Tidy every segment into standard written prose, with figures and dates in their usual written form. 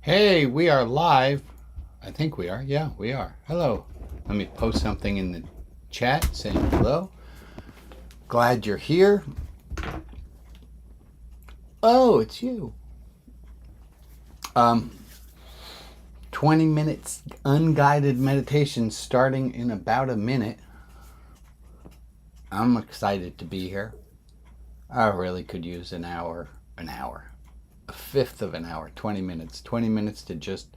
Hey, we are live. I think we are. Yeah, we are. Hello. Let me post something in the chat saying hello. Glad you're here. Oh, it's you. Um, 20 minutes unguided meditation starting in about a minute. I'm excited to be here. I really could use a fifth of an hour, 20 minutes. 20 minutes to just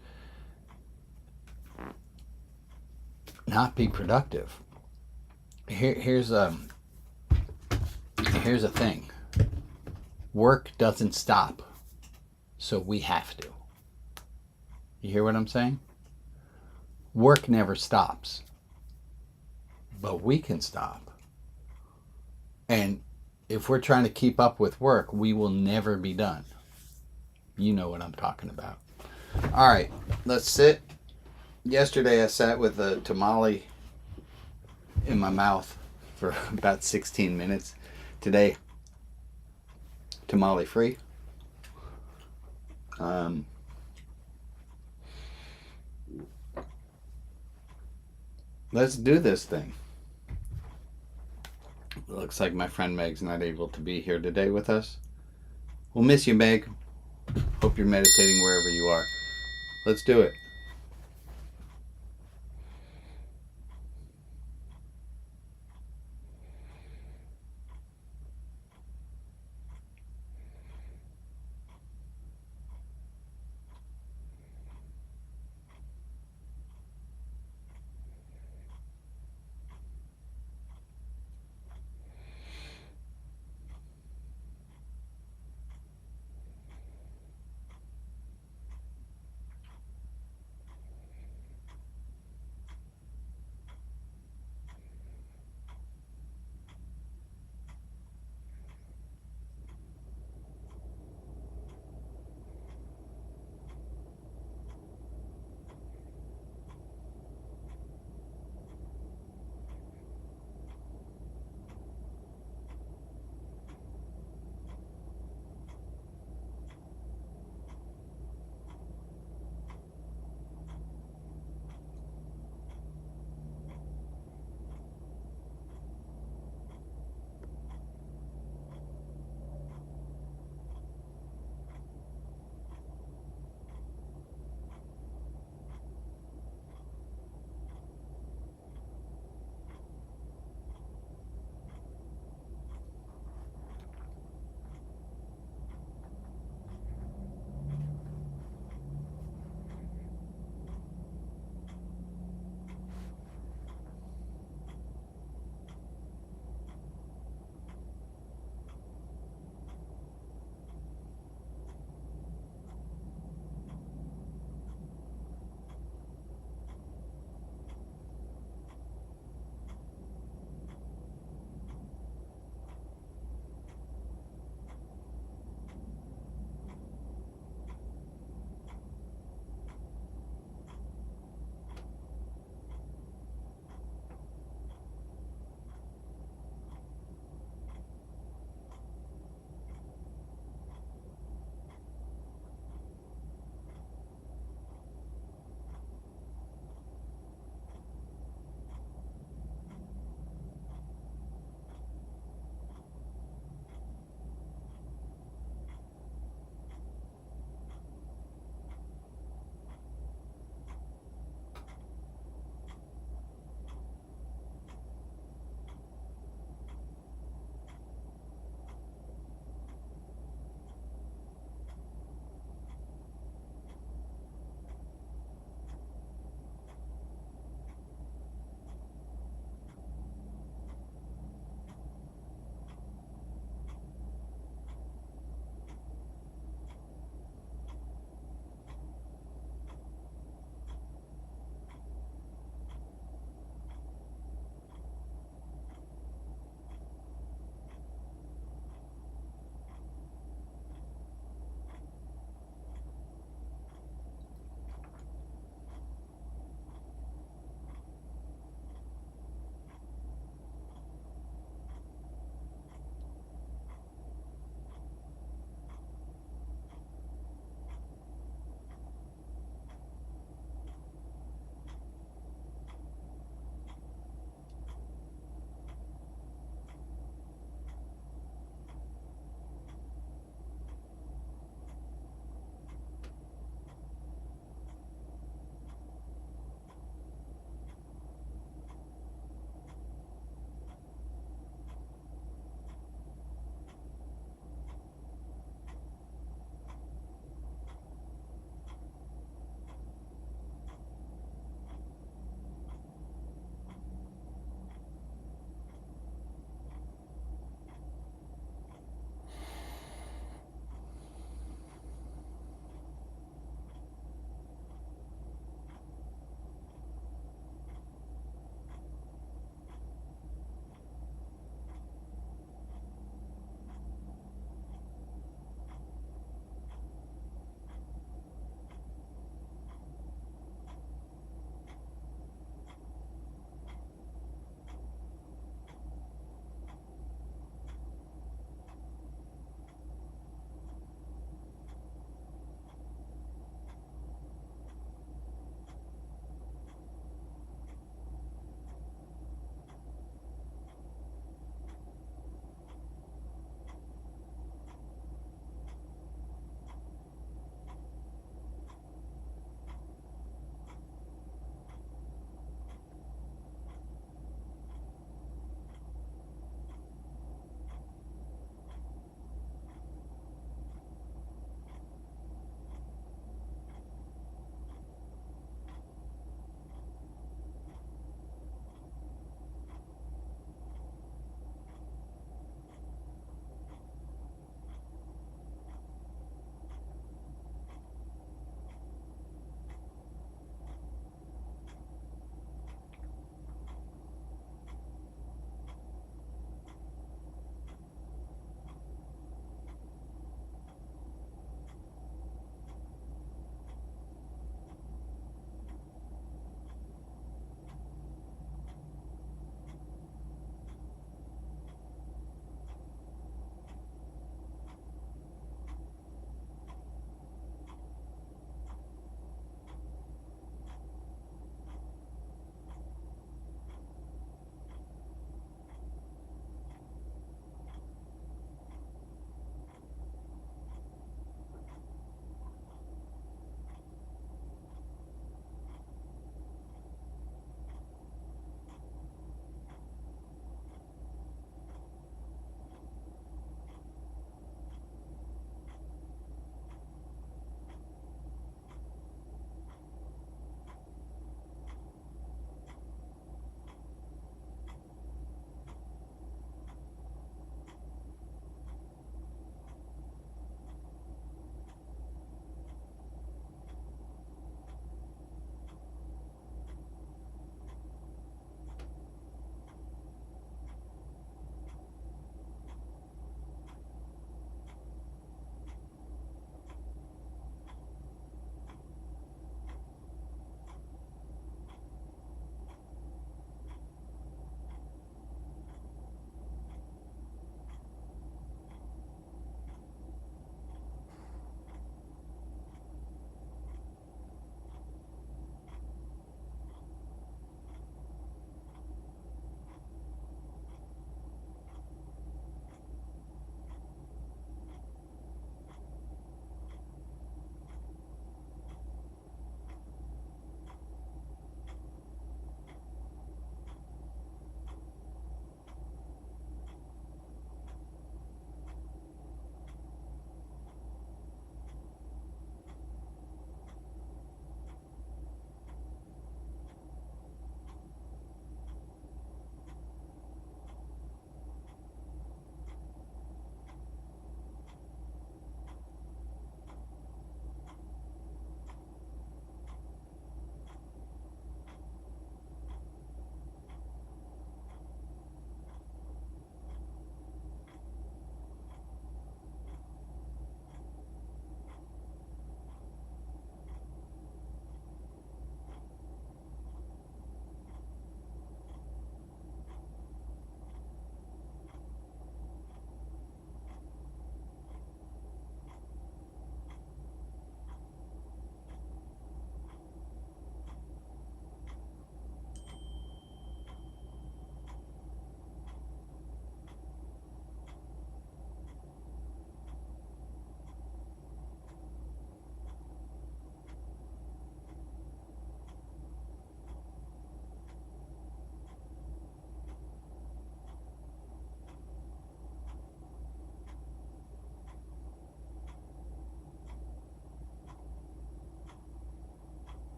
not be productive. Here's a thing. Work doesn't stop, so we have to. You hear what I'm saying? Work never stops, but we can stop. And if we're trying to keep up with work, we will never be done. You know what I'm talking about. All right, let's sit. Yesterday I sat with a tamale in my mouth for about 16 minutes. Today, tamale free. Um, let's do this thing. Looks like my friend Meg's not able to be here today with us. We'll miss you, Meg. Hope you're meditating wherever you are. Let's do it.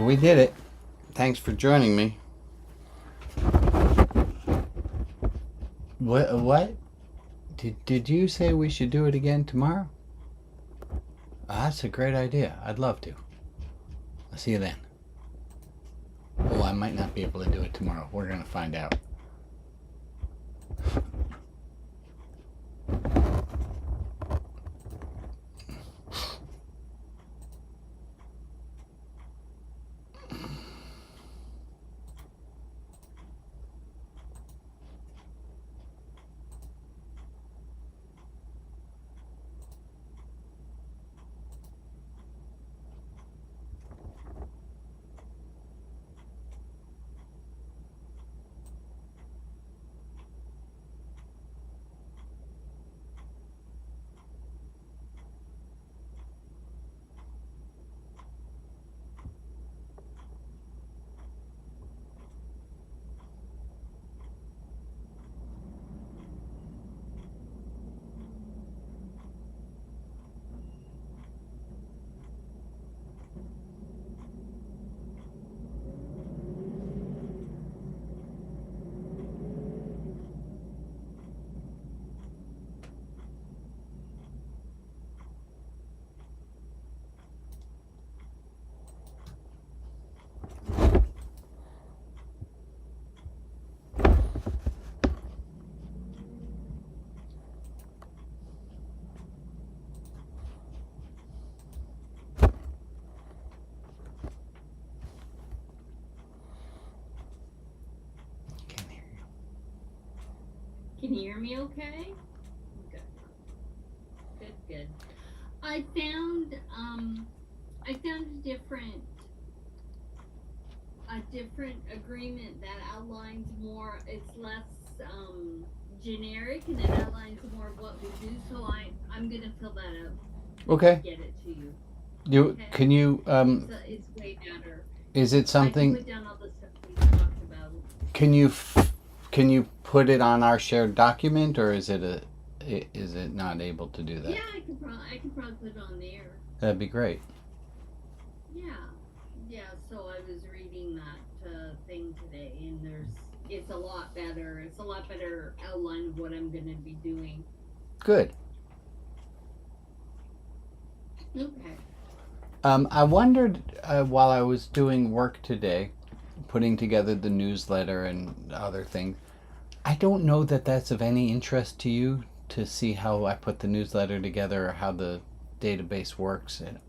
We did it. Thanks for joining me. What? Did you say we should do it again tomorrow? That's a great idea. I'd love to. I'll see you then. Oh, I might not be able to do it tomorrow. We're going to find out. Can you hear me okay? Good. Good. I found a different agreement that outlines more. It's less generic and it outlines more of what we do. So I'm gonna fill that out. Okay. Get it to you. Okay. Can you It's way better. Is it something? I can put down all the stuff we talked about. Can you put it on our shared document, or is it not able to do that? Yeah, I could probably put it on there. That'd be great. Yeah. So I was reading that thing today, and it's a lot better. It's a lot better outline of what I'm going to be doing. Good. Okay. I wondered while I was doing work today, putting together the newsletter and other things. I don't know that that's of any interest to you to see how I put the newsletter together or how the database works. And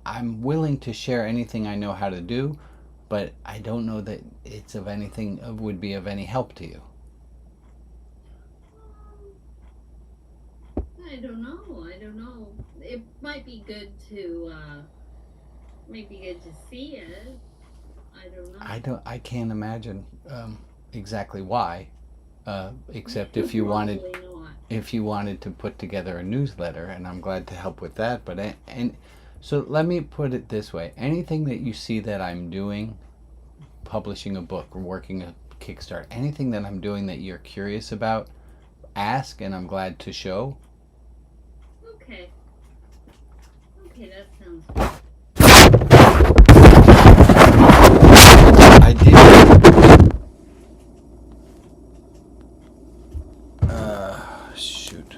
I'm willing to share anything I know how to do, but I don't know that it's of anything would be of any help to you. I don't know. It might be good to see it. I don't know. I can't imagine exactly why, except if you wanted to put together a newsletter, and I'm glad to help with that. But so let me put it this way: anything that you see that I'm doing, publishing a book or working a Kickstarter, anything that I'm doing that you're curious about, ask, and I'm glad to show. Okay, that sounds good. I did. Shoot.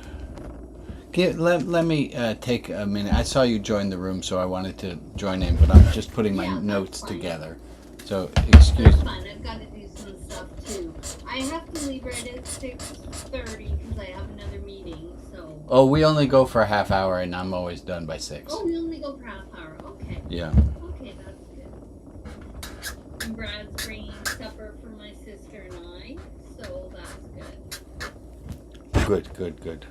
Let me take a minute. I saw you join the room, so I wanted to join in, but I'm just putting my notes together. So excuse me. That's fine. I've got to do some stuff too. I have to leave right at 6:30 because I have another meeting. So. Oh, we only go for a half hour, and I'm always done by 6. Oh, we only go for half hour. Okay. Yeah. Okay, that's good. And Brad's bringing supper for my sister and I, so that's good. Good.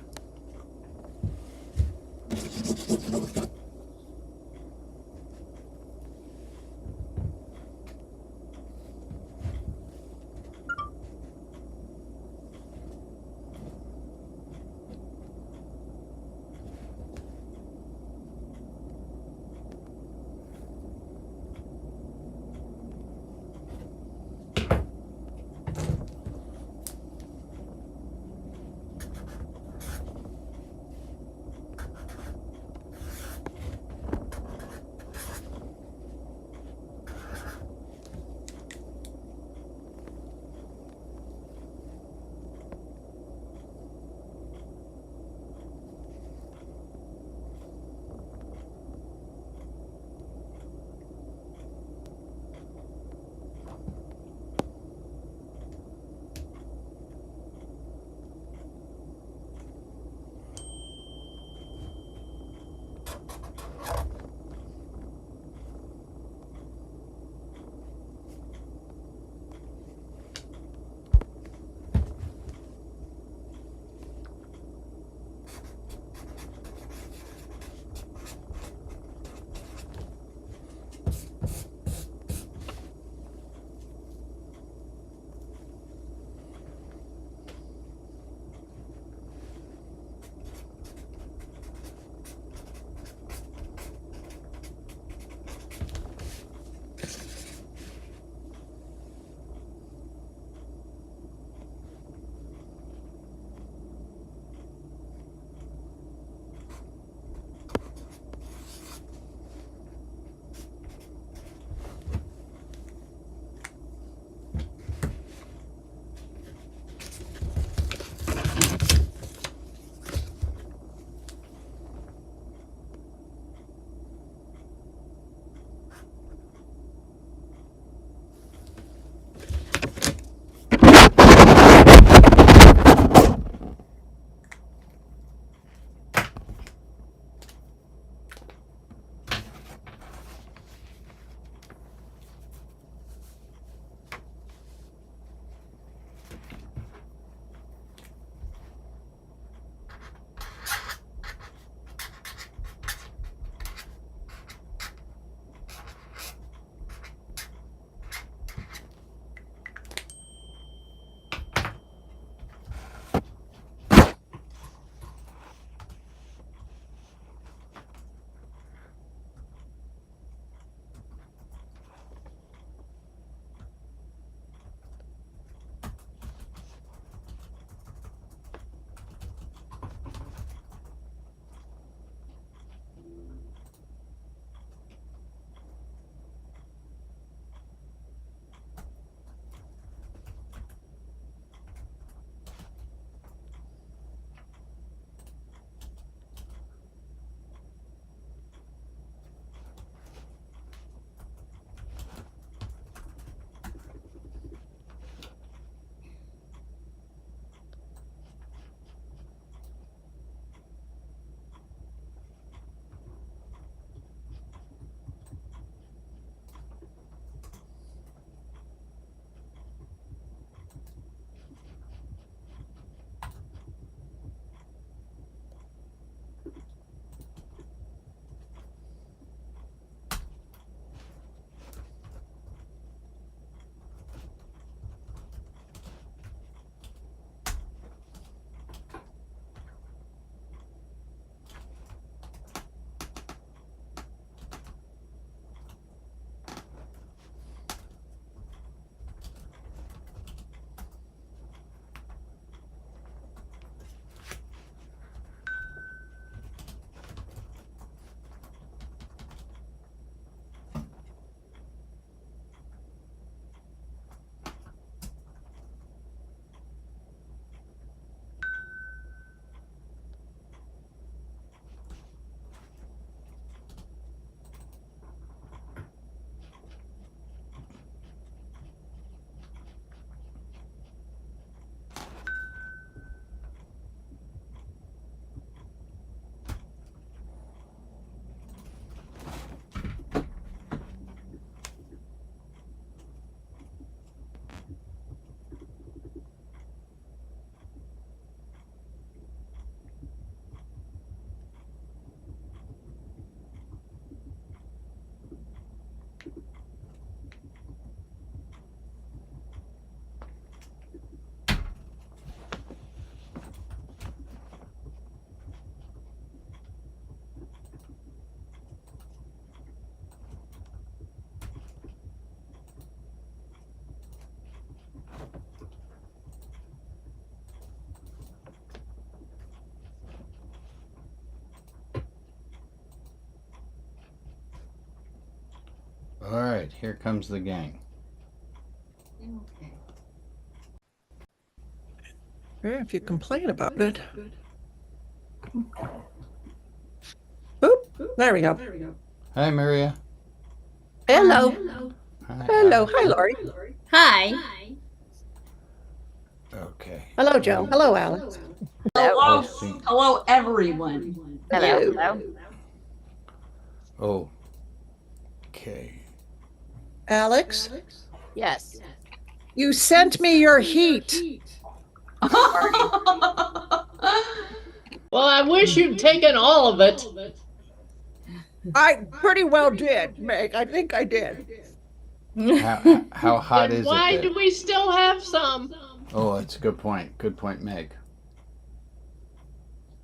All right, here comes the gang. Okay. Yeah, if you complain about it. Boop. There we go. Hi, Maria. Hello. Hi, Hello. Hi, Lori. Hi. Okay. Hello, Joe. Hello, Alex. Hello, Let's see. hello, everyone. Hello. Oh. Okay. Alex, Yes. you sent me your heat. Well, I wish you'd taken all of it. I pretty well did, Meg. I think I did. How hot Then is why it? do we still have some? Oh, that's a good point. Good point, Meg.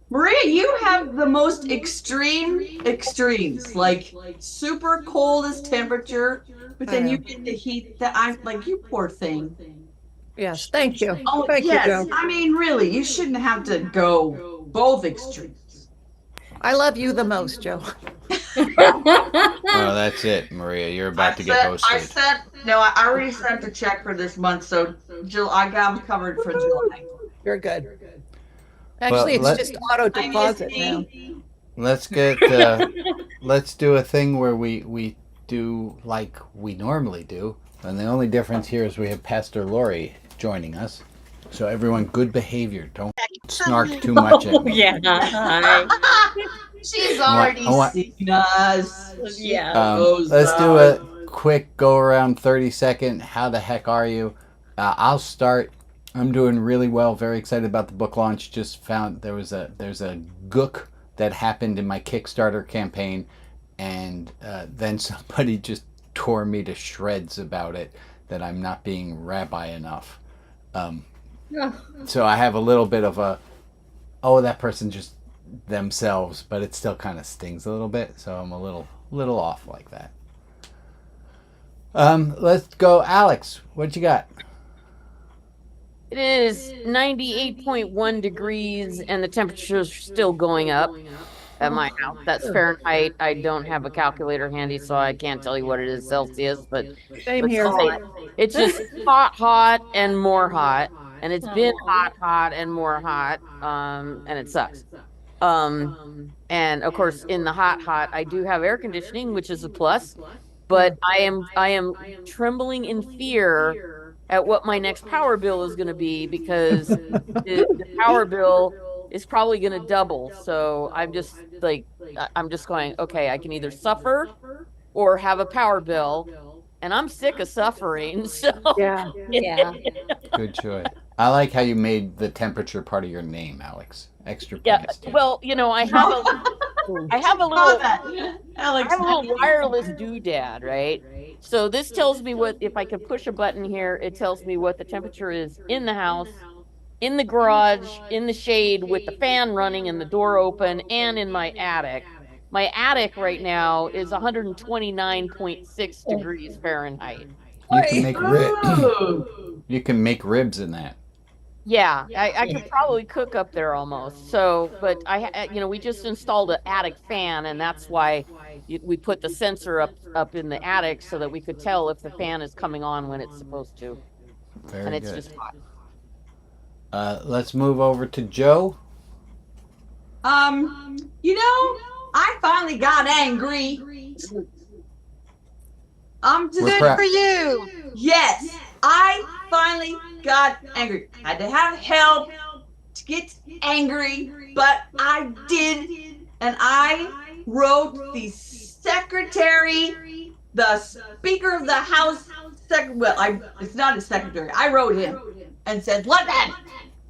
Maria, you have the most extreme extremes, like super coldest temperature, but then you get the heat that I like. You poor thing. Yes, thank you. Oh, Thank yes. you, Joe. I mean, really, you shouldn't have to go both extremes. I love you the most, Joe. Oh, that's it, Maria. You're about to get hosted. I already sent the check for this month, so Jill, I got them covered for July. You're good. Actually, Well, it's just auto deposit now. Let's get. Let's do a thing where we do like we normally do, and the only difference here is we have Pastor Lori joining us. So everyone, good behavior. Don't snark too much at me. Yeah. Hi. She's already already seen us. Yeah. Let's do a quick go around 30-second. How the heck are you? I'll start. I'm doing really well. Very excited about the book launch. Just found there's a gook that happened in my Kickstarter campaign, and then somebody just tore me to shreds about it. That I'm not being rabbi enough. So I have a little bit of a, oh, that person just themselves, but it still kind of stings a little bit. So I'm a little off like that. Let's go, Alex. What you got? It is 98.1 degrees and the temperature's still going up at my house. That's Fahrenheit. I don't have a calculator handy, so I can't tell you what it is Celsius, but Same let's here. say it's just hot, and more hot. And it's been hot, and more hot. And it sucks. And of course, in the hot, I do have air conditioning, which is a plus. But I am trembling in fear at what my next power bill is going to be, because the power bill is probably going to double. So I'm just going, okay, I can either suffer or have a power bill, and I'm sick of suffering. So Yeah. Good choice. I like how you made the temperature part of your name, Alex. Extra points. too. Well, I have a little wireless doodad, right? So this tells me what, if I could push a button here, it tells me what the temperature is in the house, in the garage, in the shade with the fan running and the door open, and in my attic. My attic right now is 129.6 degrees Fahrenheit. You can make Oh. you can make ribs in that. Yeah, I could probably cook up there almost. So, but we just installed an attic fan, and that's why we put the sensor up in the attic so that we could tell if the fan is coming on when it's supposed to. Very And it's good. just hot. Let's move over to Joe. I finally got angry. We're For you. Yes, I finally got angry. I had to have help to get angry, but I did, and I wrote the secretary, the Speaker of the House. It's not a secretary. I wrote him and said, "Look at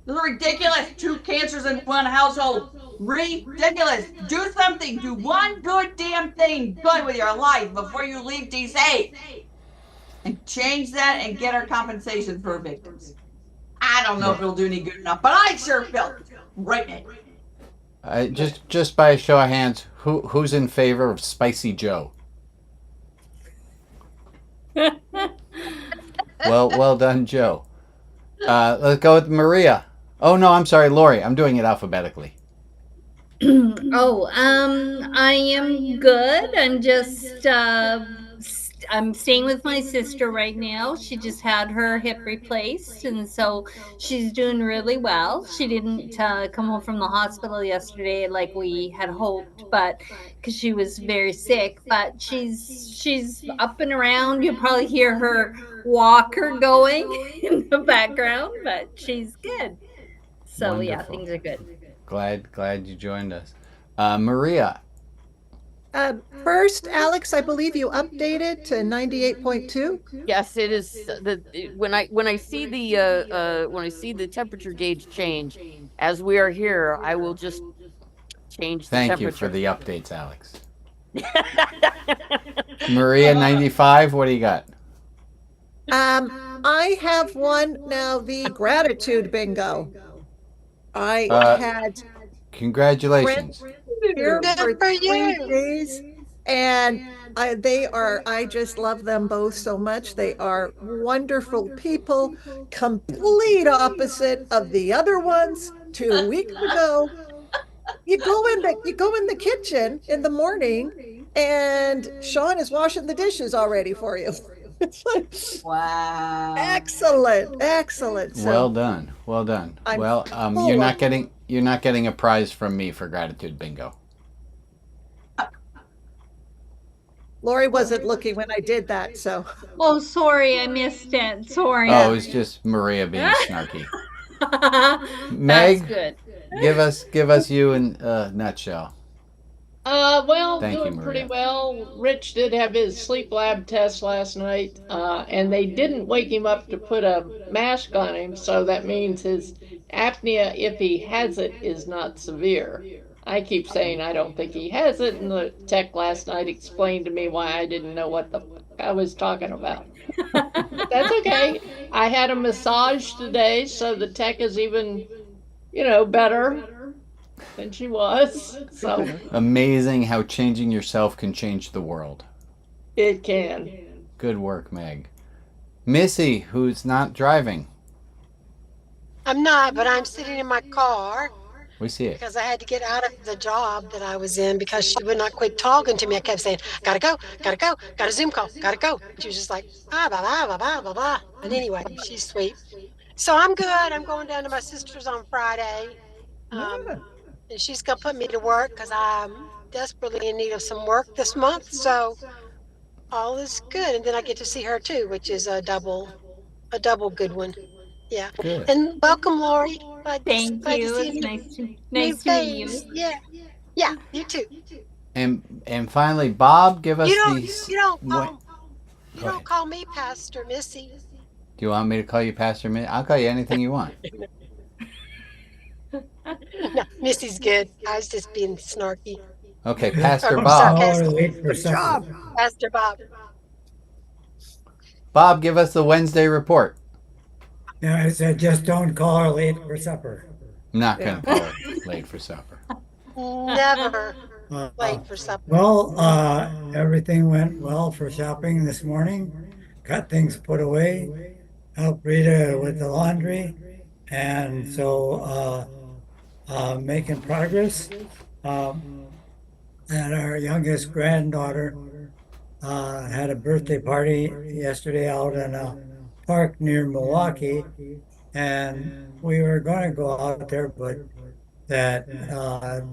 this is ridiculous. 2 cancers in one household. Ridiculous. Do something. Do one good damn thing good with your life before you leave DC. And change that and get our compensation for victims." I don't know if it'll do any good enough, but I sure felt right now. Just by a show of hands, who's in favor of Spicy Joe? Well done, Joe. Let's go with Maria. Oh no, I'm sorry, Lori. I'm doing it alphabetically. I am good. I'm just I'm staying with my sister right now. She just had her hip replaced, and so she's doing really well. She didn't come home from the hospital yesterday like we had hoped, but because she was very sick. But she's up and around. You'll probably hear her walker going in the background, but she's good. So yeah, Wonderful. things are good. Glad you joined us. Maria, First, Alex, I believe you updated to 98.2. Yes, it is when I see the temperature gauge change as we are here, I will just change the thank temperature. you for the updates, Alex. Maria, 95, what do you got? I have one now, the gratitude bingo. I had Congratulations. here Good for for 3 you. days, and I just love them both so much. They are wonderful people, complete opposite of the other ones 2 weeks ago. You go in the kitchen in the morning, and Sean is washing the dishes already for you. It's like, Wow. excellent. So, Well done. I'm Well, full you're of- not getting a prize from me for gratitude bingo. Lori wasn't looking when I did that, so Oh, sorry, I missed it. Sorry. Oh, it was just Maria being snarky. That's Meg? good. Give us you in a nutshell. Well, Thank you, doing Maria. pretty well. Rich did have his sleep lab test last night, and they didn't wake him up to put a mask on him, so that means his apnea, if he has it, is not severe. I keep saying I don't think he has it, and the tech last night explained to me why I didn't know what the fuck I was talking about. But that's okay. I had a massage today, so the tech is even, better than she was. So Amazing how changing yourself can change the world. it can. Good work, Meg. Missy, who's not driving. I'm not, but I'm sitting in my car We see it. because I had to get out of the job that I was in because she would not quit talking to me. I kept saying, gotta go, got a Zoom call, gotta go. She was just like, blah, blah, blah, blah, blah, blah. But anyway, she's sweet. So I'm good. I'm going down to my sister's on Friday. And she's going to put me to work because I'm desperately in need of some work this month. So all is good. And then I get to see her too, which is a double good one. Yeah. Good. And welcome, Lori. Glad Thank to you. see It's you. nice to New meet you. face. Yeah. Yeah, you too. And finally, Bob, give us You don't these. you don't what- call you Go don't ahead. call me Pastor Missy. Do you want me to call you Pastor Missy? I'll call you anything you want. No, Missy's good. I was just being snarky. Okay, Pastor I'm Bob. sarcastic. good job. Pastor Bob. Bob, give us the Wednesday report. Yeah, I said just don't call her late for supper. I'm not going to call her late for supper. Never Uh, late for supper. Well, everything went well for shopping this morning. Got things put away, helped Rita with the laundry, and so making progress. And our youngest granddaughter had a birthday party yesterday out in a park near Milwaukee, and we were going to go out there, but that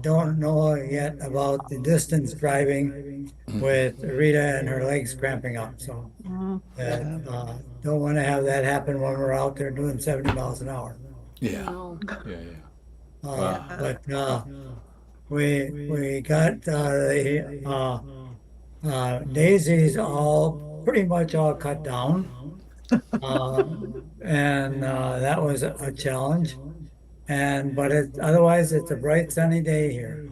don't know yet about the distance driving with Rita and her legs cramping up. So don't want to have that happen when we're out there doing 70 miles an hour. Yeah. No. Yeah. But we got the daisies all pretty much all cut down, and that was a challenge. But otherwise it's a bright sunny day here.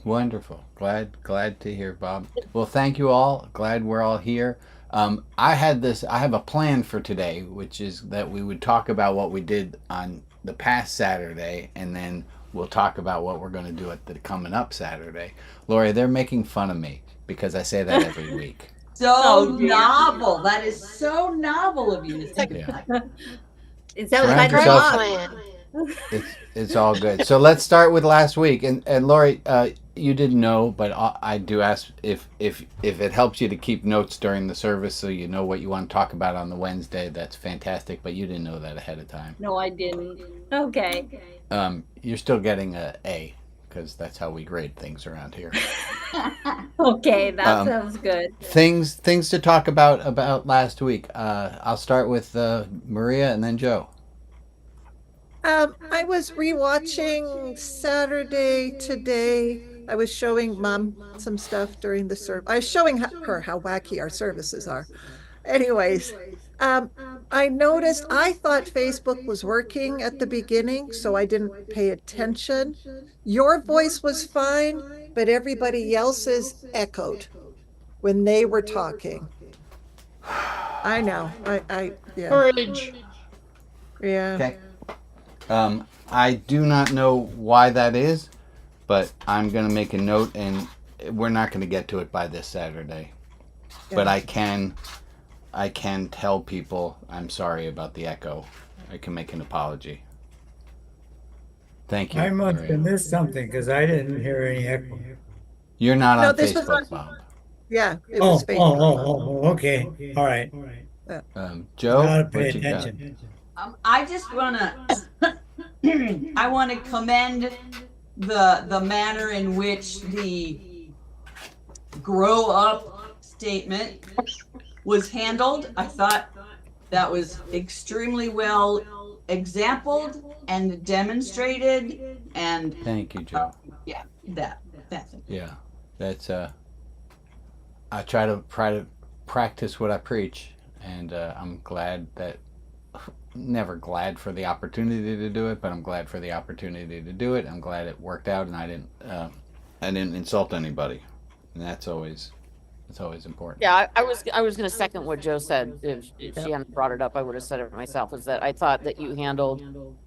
Wonderful. Glad to hear, Bob. Well, thank you all. Glad we're all here. I have a plan for today, which is that we would talk about what we did on the past Saturday, and then we'll talk about what we're going to do at the coming up Saturday. Lori, they're making fun of me because I say that every week. So dear. novel. That is so novel of you to think of Yeah. that. Is that Surround what Great yourself- I plan. It's all good. So let's start with last week. And Lori, You didn't know, but I do ask if it helps you to keep notes during the service so you know what you want to talk about on the Wednesday. That's fantastic, but you didn't know that ahead of time. No, I didn't. Okay. You're still getting a A because that's how we grade things around here. Okay, that sounds good. Things to talk about last week. I'll start with Maria and then Joe. I was rewatching Saturday today. I was showing Mom some stuff during the service. I was showing her how wacky our services are. Anyways, I noticed I thought Facebook was working at the beginning, so I didn't pay attention. Your voice was fine, but everybody else's echoed when they were talking. I know. Yeah. Courage. Yeah. Okay. I do not know why that is, but I'm going to make a note, and we're not going to get to it by this Saturday. Yeah. But I can tell people I'm sorry about the echo. I can make an apology. Thank you. I must have missed something because I didn't hear any echo. You're not on Facebook, Bob. Yeah, it was Facebook. Okay. All right. Joe, Gotta pay attention. I just wanna I wanna commend the manner in which the grow up statement was handled. I thought that was extremely well exampled and demonstrated, and thank you, Joe. Yeah, that's it. Yeah, that's I try to practice what I preach, and I'm glad that. Never glad for the opportunity to do it, but I'm glad for the opportunity to do it. I'm glad it worked out, and I didn't insult anybody, and that's always important. Yeah, I was going to second what Joe said. If she hadn't brought it up, I would have said it myself. Is that I thought that you handled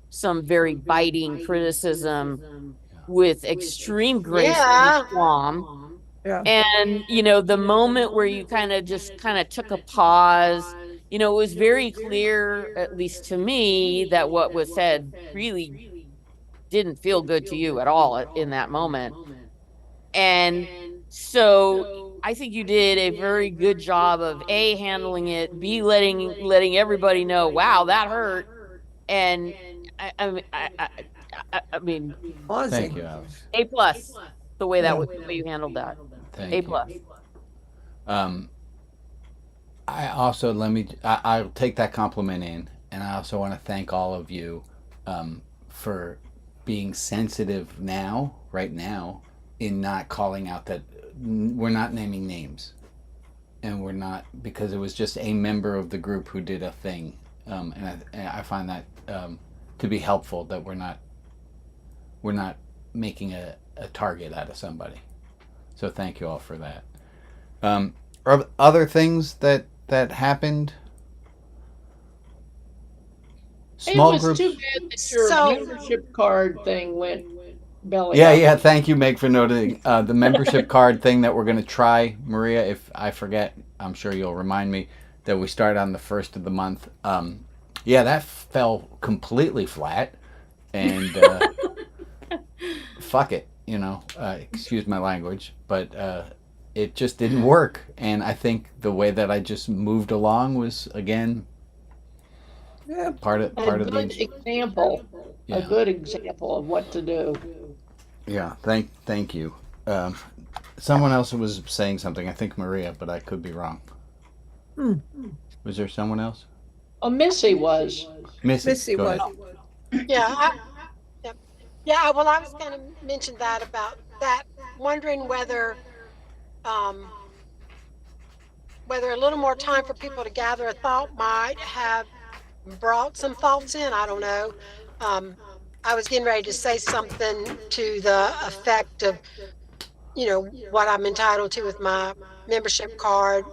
some very biting criticism with extreme grace and aplomb. Yeah. And the moment where you kind of took a pause. It was very clear, at least to me, that what was said really didn't feel good to you at all in that moment. And so I think you did a very good job of A, handling it, B, letting everybody know, wow, that hurt. And I mean, thank you, Alex. A+, the way you handled that. Thank A+. You. I also I'll take that compliment in, and I also want to thank all of you for being sensitive right now, in not calling out that we're not naming names, and we're not, because it was just a member of the group who did a thing, and I find that to be helpful, that we're not making a target out of somebody. So thank you all for that. Are other things that happened? Small it was groups. too bad that your membership card thing went belly Yeah. up. Thank you, Meg, for noting the membership card thing that we're going to try. Maria, if I forget, I'm sure you'll remind me that we start on the 1st of the month. That fell completely flat, and fuck it, excuse my language, but it just didn't work. And I think the way that I just moved along was, again, part of the example. Yeah. A good example of what to do. Yeah, thank you. Someone else was saying something, I think Maria, but I could be wrong. Was there someone else? Oh, Missy was. Missy was. Yeah. Well, I was going to mention that about that, wondering whether a little more time for people to gather a thought might have brought some thoughts in. I don't know. I was getting ready to say something to the effect of, what I'm entitled to with my membership card,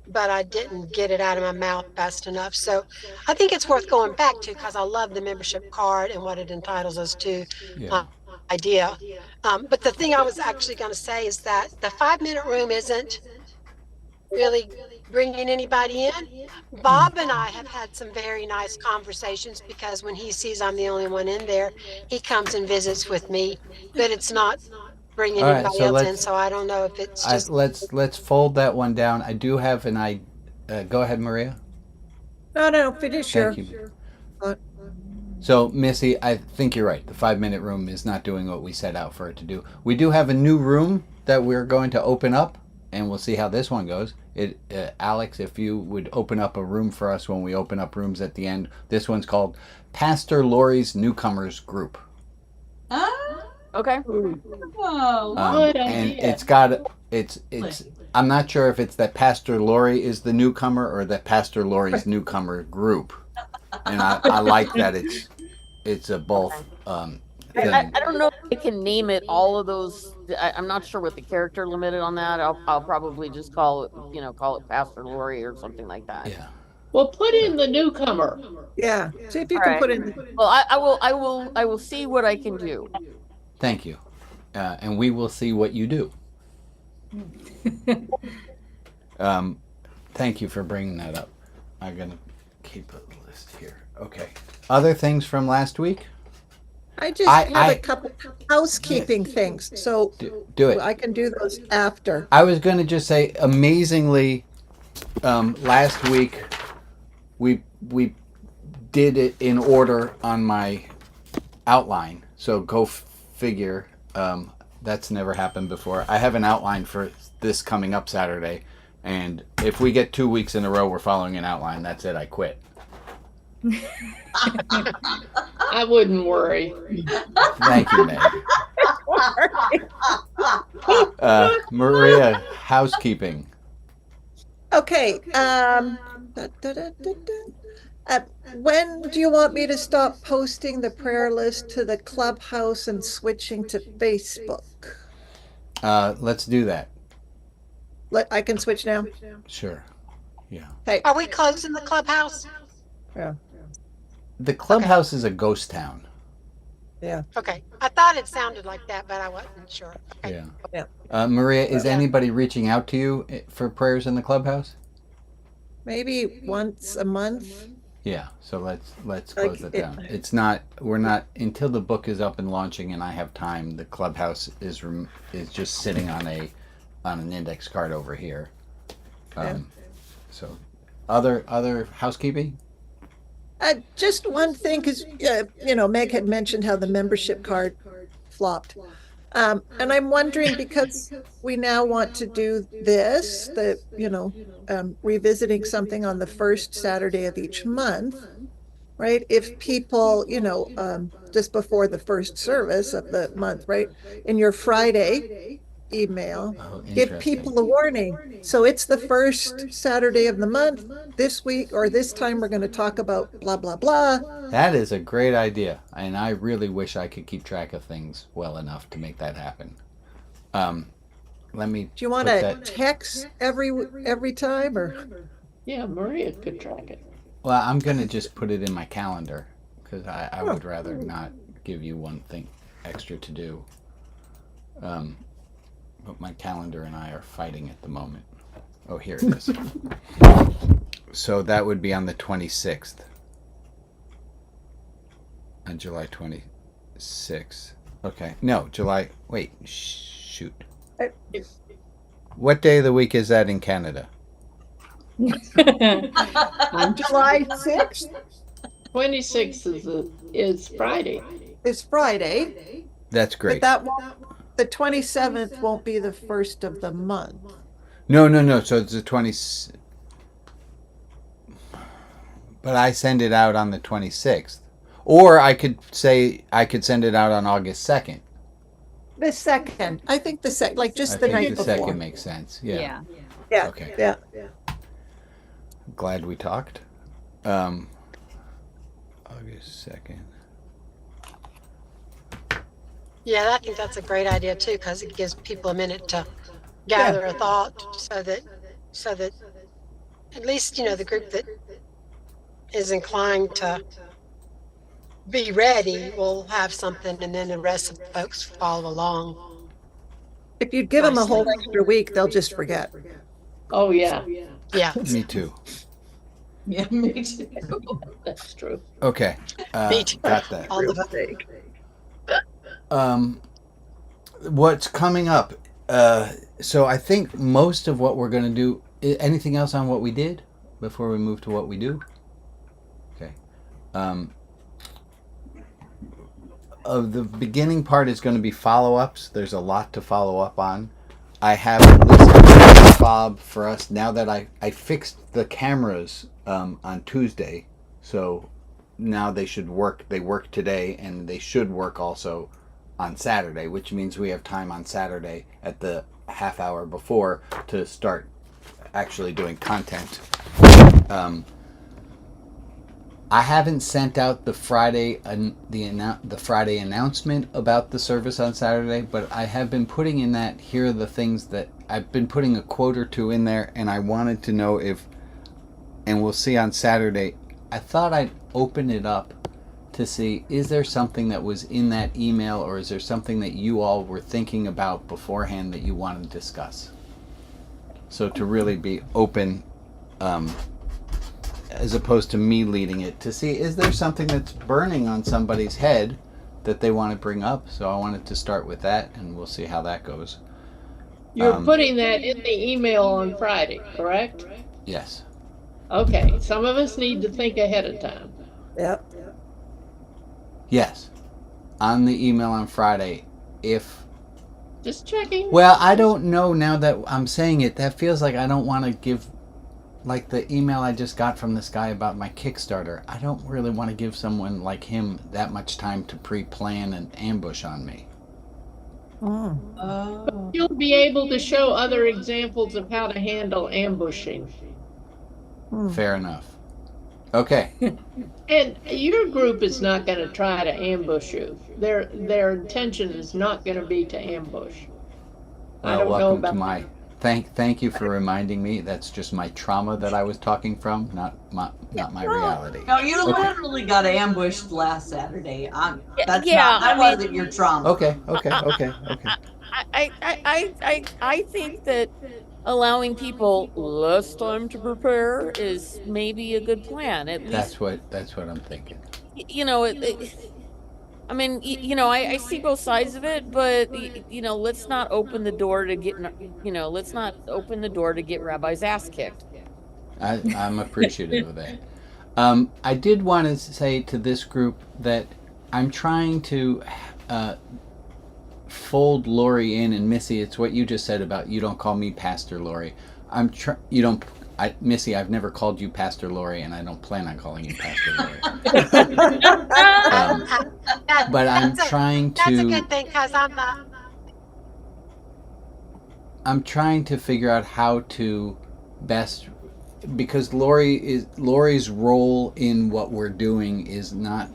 but I didn't get it out of my mouth fast enough. So I think it's worth going back to, because I love the membership card and what it entitles us to. Idea. But the thing I was actually going to say is that the 5-minute room isn't really bringing anybody in. Bob and I have had some very nice conversations, because when he sees I'm the only one in there, he comes and visits with me, but it's not bring All right, anybody so else in, let's- so I don't know if it's just. let's fold that one down. I do have an go ahead, Maria. No, finish your. Thank you. thought. So, Missy, I think you're right. The 5-minute room is not doing what we set out for it to do. We do have a new room that we're going to open up, and we'll see how this one goes. Alex, if you would open up a room for us when we open up rooms at the end. This one's called Pastor Lori's Newcomers Group. Okay. Oh, Good And idea. it's got it's I'm not sure if it's that Pastor Lori is the newcomer or that Pastor Lori's newcomer group. And I like that it's a both thing. I don't know if I can name it all of those. I'm not sure what the character limited on that. I'll probably just call it Pastor Lori or something like that. Yeah. Well, put in the newcomer. Yeah, see if you All can right. put in. Well, I will see what I can do. Thank you. And we will see what you do. Thank you for bringing that up. I'm going to keep a list here. Okay. Other things from last week? I just have a couple housekeeping things, so Do it. I can do those after. I was going to just say, amazingly, last week we did it in order on my outline. So go figure. That's never happened before. I have an outline for this coming up Saturday, and if we get 2 weeks in a row we're following an outline, that's it. I quit. I wouldn't worry. Thank you, Meg. Maria, housekeeping. Okay. When do you want me to stop posting the prayer list to the clubhouse and switching to Facebook? Let's do that. I can switch now. Sure. Yeah. Hey. Are we closing the clubhouse? Yeah. The clubhouse is a ghost town. Yeah. Okay. I thought it sounded like that, but I wasn't sure. Okay. Yeah. Maria, is anybody reaching out to you for prayers in the clubhouse? Maybe once a month. Yeah. So let's close Like it down. It's not. We're not until the book is up and launching, and I have time. The clubhouse is just sitting on an index card over here. So, other housekeeping. Just one thing, because Meg had mentioned how the membership card flopped, and I'm wondering, because we now want to do this, revisiting something on the first Saturday of each month, right? If people, just before the first service of the month, right, in your Friday email, give people a warning. So it's the first Saturday of the month this week, or this time we're going to talk about blah, blah, blah. That is a great idea, and I really wish I could keep track of things well enough to make that happen. Let me. Do you want to text every time, or? Yeah, Maria could track it. Well, I'm going to just put it in my calendar because I would rather not give you one thing extra to do. But my calendar and I are fighting at the moment. Oh, here it is. So that would be on the 26th. On July 26th. Okay. No, July. Wait. Shoot. What day of the week is that in Canada? On July 6th 26th is Friday. is Friday, That's but great. the 27th won't be the first of the month. No. So it's the 20. But I send it out on the 26th. Or I could say I could send it out on August 2nd. The second, I think the second, like just the I night think the before. second makes sense. Yeah. Yeah, Okay. yeah. Glad we talked. August 2nd. Yeah, I think that's a great idea too, because it gives people a minute to gather a thought, so that at least the group that is inclined to be ready will have something, and then the rest of the folks follow along. If you give them a whole extra week, they'll just forget. Oh, yeah. Yeah. Me too. Yeah, me too. That's true. Okay. Me too. Got that. All the what's coming up? So I think most of what we're going to do. Anything else on what we did before we move to what we do? Okay. Of the beginning part is going to be follow-ups. There's a lot to follow up on. I have a list of fob for us now that I fixed the cameras on Tuesday, so now they should work. They work today, and they should work also on Saturday, which means we have time on Saturday at the half hour before to start actually doing content. I haven't sent out the Friday the Friday announcement about the service on Saturday, but I have been putting in that. Here are the things that I've been putting a quote or two in there, and I wanted to know if, and we'll see on Saturday. I thought I'd open it up to see, is there something that was in that email, or is there something that you all were thinking about beforehand that you want to discuss? So to really be open, as opposed to me leading it, to see, is there something that's burning on somebody's head that they want to bring up? So I wanted to start with that, and we'll see how that goes. You're putting that in the email on Friday, correct? Yes. Okay, some of us need to think ahead of time. Yep. Yes. On the email on Friday, if... Just checking. Well, I don't know now that I'm saying it. That feels like I don't want to give... Like the email I just got from this guy about my Kickstarter. I don't really want to give someone like him that much time to pre-plan an ambush on me. Oh. You'll be able to show other examples of how to handle ambushing. Fair enough. Okay. And your group is not going to try to ambush you. Their intention is not going to be to ambush. I don't know welcome about to my... Thank you for reminding me. That's just my trauma that I was talking from, not my reality. No, you literally got ambushed last Saturday. That I wasn't your trauma. Okay. I think that allowing people less time to prepare is maybe a good plan. At least That's what I'm thinking. you know I mean, I see both sides of it, but let's not open the door to get let's not open the door to get Rabbi's ass kicked. I'm appreciative of that. I did want to say to this group that I'm trying to fold Lori in, and Missy, it's what you just said about you don't call me Pastor Lori. Missy, I've never called you Pastor Lori, and I don't plan on calling you Pastor Lori. But I'm trying to... That's a good thing, because I'm trying to figure out how to best... Because Lori's role in what we're doing is not...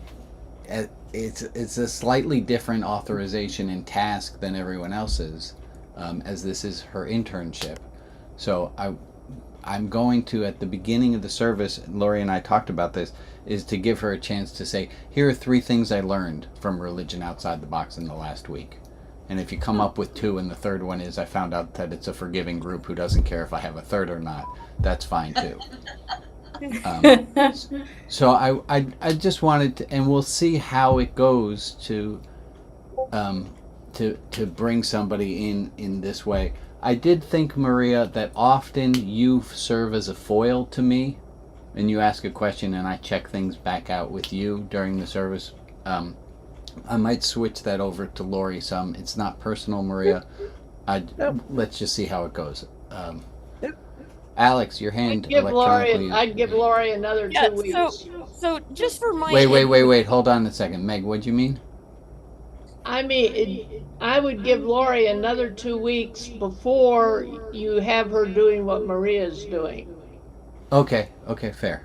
It's a slightly different authorization and task than everyone else's, as this is her internship. So I'm going to, at the beginning of the service, Lori and I talked about this, is to give her a chance to say, here are 3 things I learned from Religion Outside the Box in the last week. And if you come up with 2 and the third one is I found out that it's a forgiving group who doesn't care if I have a third or not, that's fine too. So I just wanted to, and we'll see how it goes to bring somebody in this way. I did think, Maria, that often you serve as a foil to me, and you ask a question and I check things back out with you during the service. I might switch that over to Lori some. It's not personal, Maria. Let's just see how it goes. Alex, your hand electronically. I'd give Lori another 2 weeks. So just for my... Wait. Hold on a second. Meg, what'd you mean? I mean, I would give Lori another 2 weeks before you have her doing what Maria's doing. Okay, fair.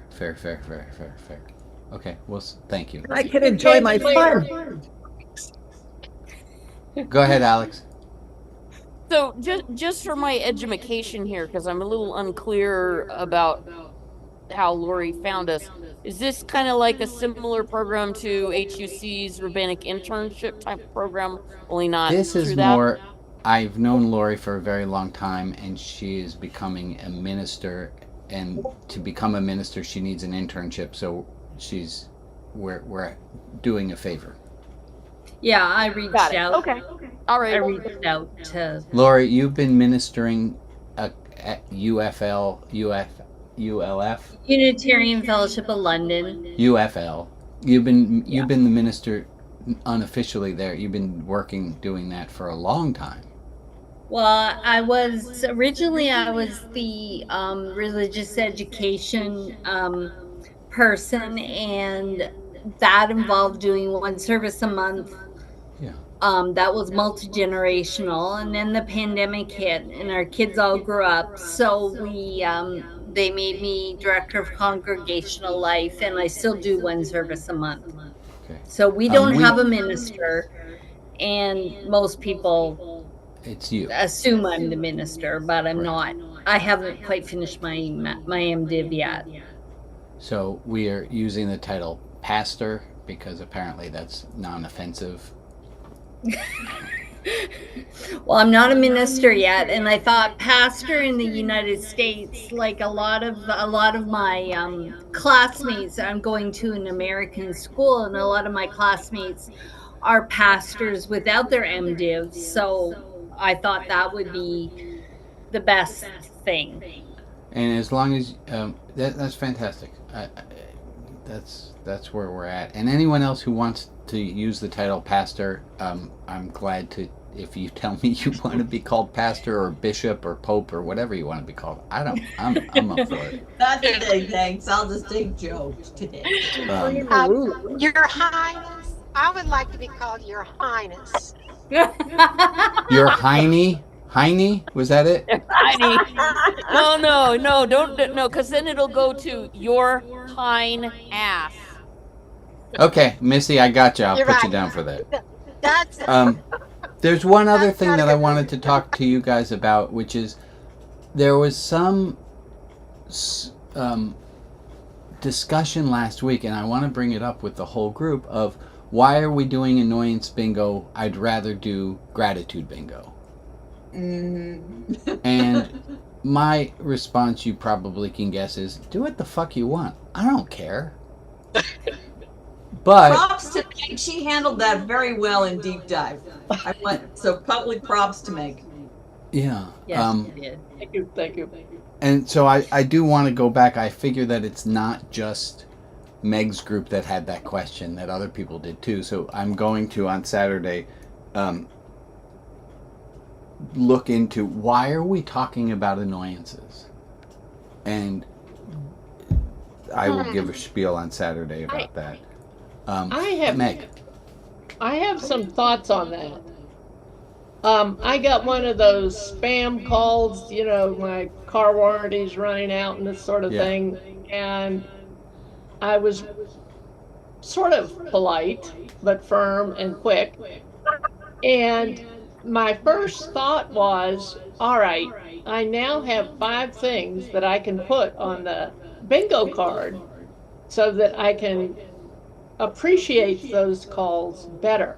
Okay, well, thank you. I can enjoy my fun. Go ahead, Alex. So just for my edumacation here, because I'm a little unclear about how Lori found us. Is this kind of like a similar program to HUC's rabbinic internship type program, only not This is through more, I've known Lori for a very long time, and she is becoming a minister, and to become a minister she needs an internship, so we're doing a favor. Yeah, I reached Got it. out. Okay. All I right. reached out to. Lori, you've been ministering at ULF, Unitarian Fellowship of London. UFL. You've been the minister unofficially there. You've been doing that for a long time. Well, I was originally the religious education person, and that involved doing one service a month. Yeah. That was multi-generational, and then the pandemic hit, and our kids all grew up. So they made me director of congregational life, and I still do one service a month. Okay. So we don't have a minister, and most people It's you. assume I'm the minister, but I'm not. I haven't quite finished my MDiv yet. So we are using the title pastor because apparently that's non-offensive. Well, I'm not a minister yet, and I thought pastor in the United States, like a lot of my classmates. I'm going to an American school, and a lot of my classmates are pastors without their MDiv. So I thought that would be the best thing. And as long as that's fantastic. That's where we're at. And anyone else who wants to use the title pastor, I'm glad to. If you tell me you want to be called pastor or bishop or pope or whatever you want to be called, I'm up for it. Not today, thanks. I'll just take Joe today. Your Highness. I would like to be called Your Highness. Your Heine? Was that it? No, don't, because then it'll go to your hind ass. Okay, Missy, I got you. I'll You're put right. you down for that. That's There's one other That's thing not a that I good wanted to talk to you guys about, which is there was some discussion last week, and I want to bring it up with the whole group of why are we doing annoyance bingo? I'd rather do gratitude bingo. And my response, you probably can guess, is do what the fuck you want. I don't care. But Props to Meg. She handled that very well in deep dive. So public props to Meg. yeah. Yes, you did. Thank you. And so I do want to go back. I figure that it's not just Meg's group that had that question, that other people did too. So I'm going to, on Saturday, look into why are we talking about annoyances? And I will give a spiel on Saturday about that. Meg. I have some thoughts on that. I got one of those spam calls, my car warranty's running out and this sort of Yeah. thing. And I was sort of polite, but firm and quick. And my first thought was, all right, I now have 5 things that I can put on the bingo card so that I can appreciate those calls better.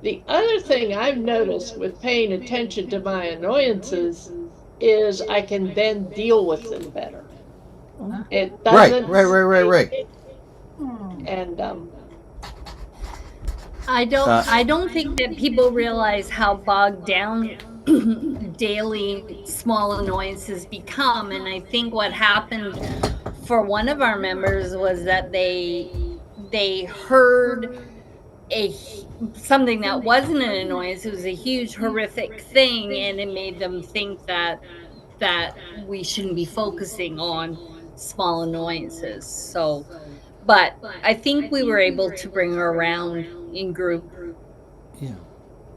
The other thing I've noticed with paying attention to my annoyances is I can then deal with them better. It doesn't. Right. And I don't think that people realize how bogged down daily small annoyances become. And I think what happened for one of our members was that they heard something that wasn't an annoyance. It was a huge horrific thing, and it made them think that we shouldn't be focusing on small annoyances. So, but I think we were able to bring her around in group. Yeah,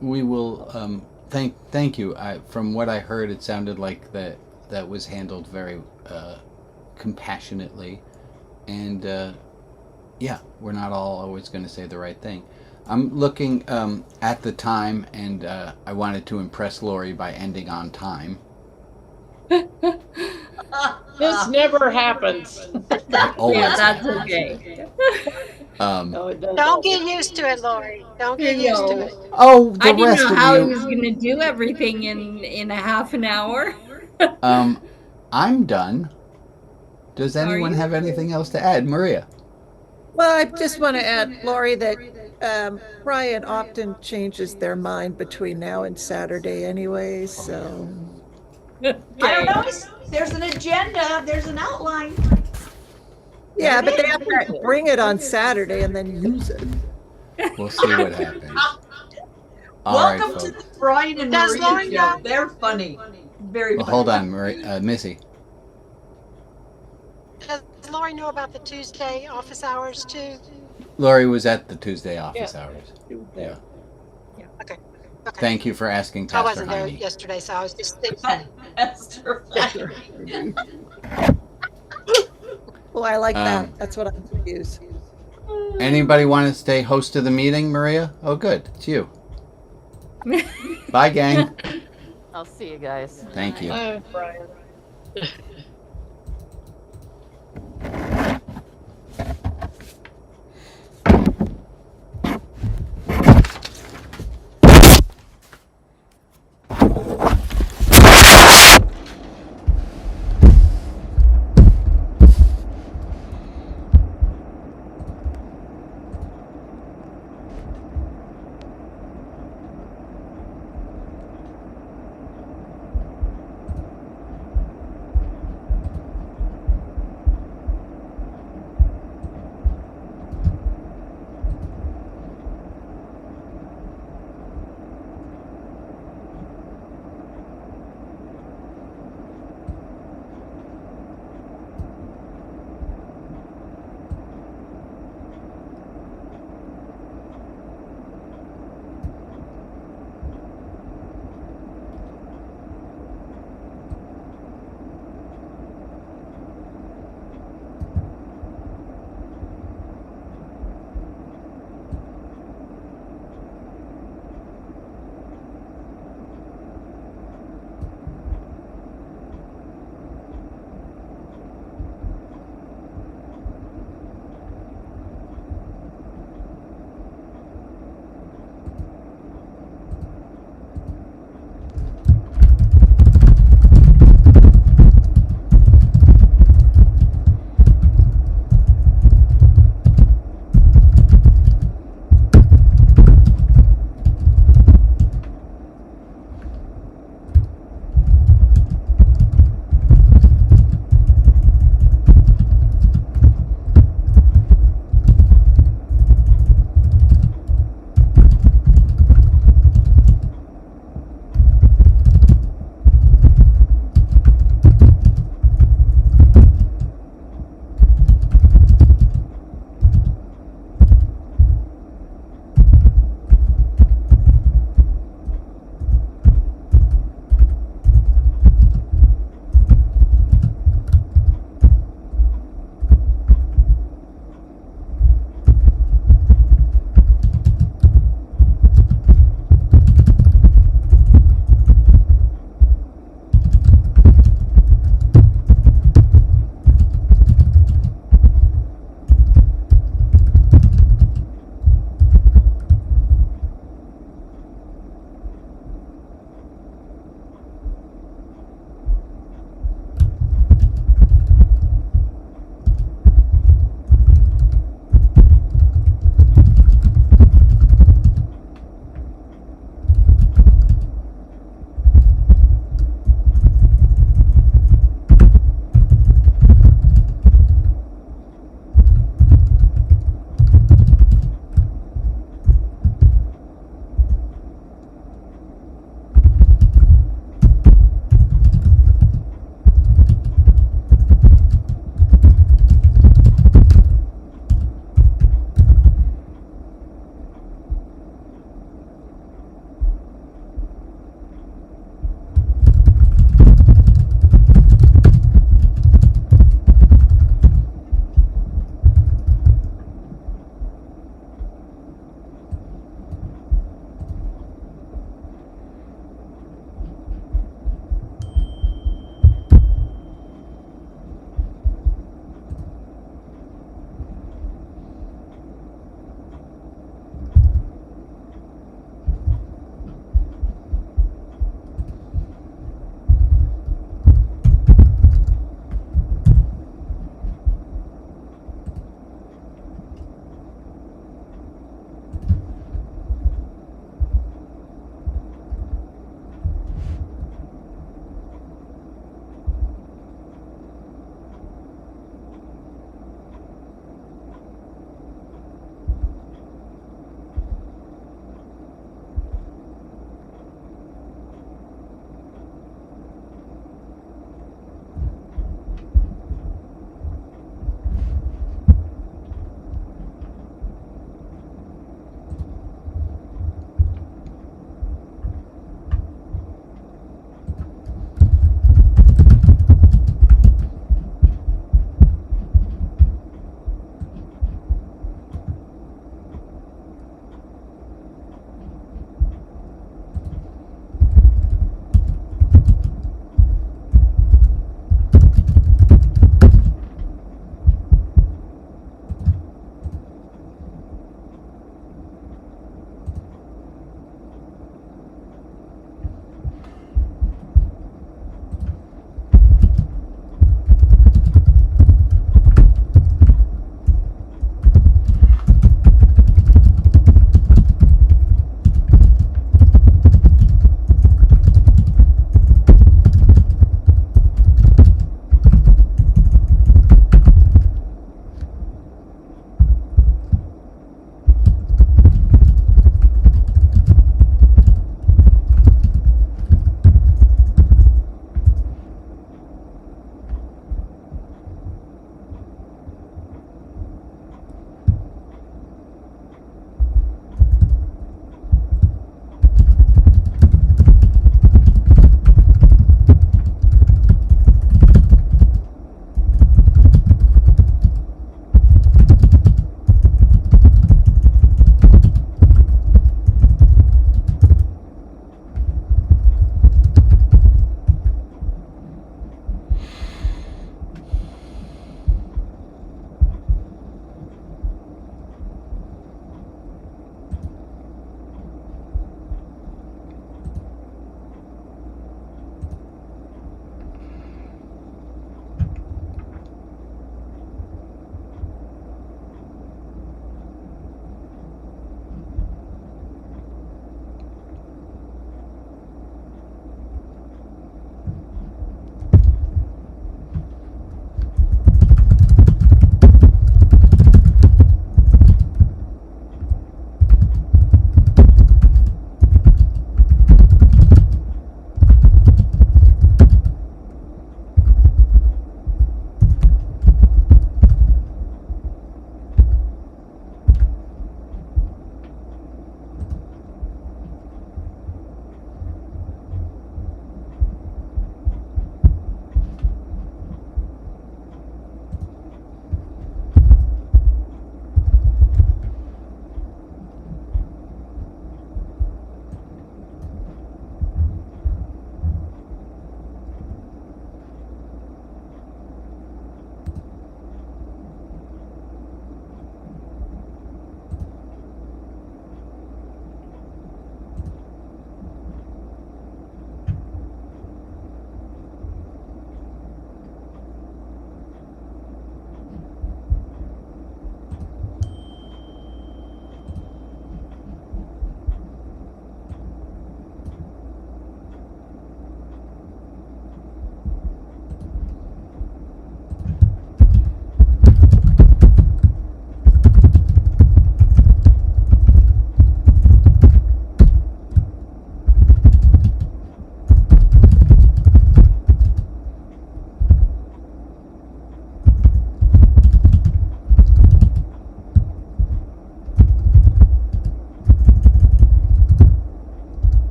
we will. Thank you. From what I heard, it sounded like that was handled very compassionately, and yeah, we're not all always going to say the right thing. I'm looking at the time, and I wanted to impress Lori by ending on time. this never happens. Always Yeah, that's happens. okay. No, it doesn't. Don't get used to it, Lori. Don't get used to it. Oh, the I didn't rest know of how you. I was going to do everything in a half an hour. I'm done. Does anyone you? have anything else to add, Maria? Well, I just want to add, Lori, that Brian often changes their mind between now and Saturday anyway, so. I don't know. There's an agenda. There's an outline. Yeah, but they have to bring it on Saturday and then use it. We'll see what happens. All right, Welcome to folks. the Brian and Does Maria Lauren show. know? They're funny. Very Well, funny. hold on, Missy. Does Lori know about the Tuesday office hours too? Lori was at the Tuesday office hours. Yeah. Okay. Thank you for asking, I Pastor wasn't there Heine. yesterday, so I was just thinking. That's right. Oh, I like that. That's what I'm going to use. Anybody want to stay host of the meeting, Maria? Oh, good. It's you. Bye, gang. I'll see you guys. Thank you. Brian.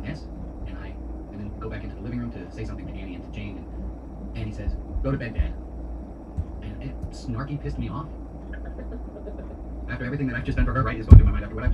mess, and then go back into the living room to say something to Annie and to Jane, and he says, "Go to bed, Dad." And snarky pissed me off. After everything that I've just done for her, right, is going through my mind after what I've